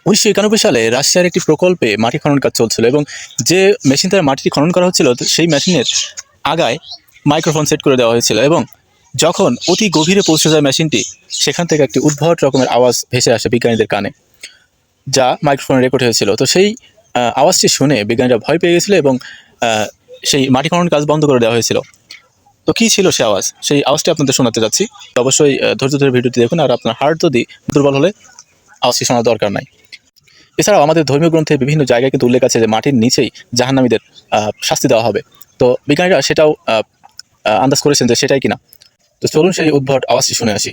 1991 সালে রাশিয়ার একটি প্রকল্পে মাটি খনন কাজ চলছিল এবং যে মেশিন দ্বারা মাটিটি খনন করা হচ্ছিল সেই মেশিনের আগায় মাইক্রোফোন সেট করে দেওয়া হয়েছিল এবং যখন অতি গভীরে পৌঁছে যায় মেশিনটি, সেখান থেকে একটি উদ্ভট রকমের আওয়াজ ভেসে আসে বিজ্ঞানীদের কানে, যা মাইক্রোফোনে রেকর্ড হয়েছিল। তো সেই আওয়াজটি শুনে বিজ্ঞানীরা ভয় পেয়ে গেছিল এবং সেই মাটি খনন কাজ বন্ধ করে দেওয়া হয়েছিল। তো কী ছিল সেই আওয়াজ? সেই আওয়াজটি আপনাদের শোনাতে যাচ্ছি। তো অবশ্যই ধৈর্য ধরে ভিডিওটি দেখুন, আর আপনার হার্ট যদি দুর্বল হলে আওয়াজটি শোনার দরকার নাই। এছাড়াও আমাদের ধর্মীয় গ্রন্থে বিভিন্ন জায়গায় কিন্তু উল্লেখ আছে যে মাটির নিচেই জাহান্নামীদের শাস্তি দেওয়া হবে। তো বিজ্ঞানীরা সেটাও আন্দাজ করেছেন যে সেটাই কিনা। তো চলুন সেই উদ্ভট আওয়াজটি শুনে আসি।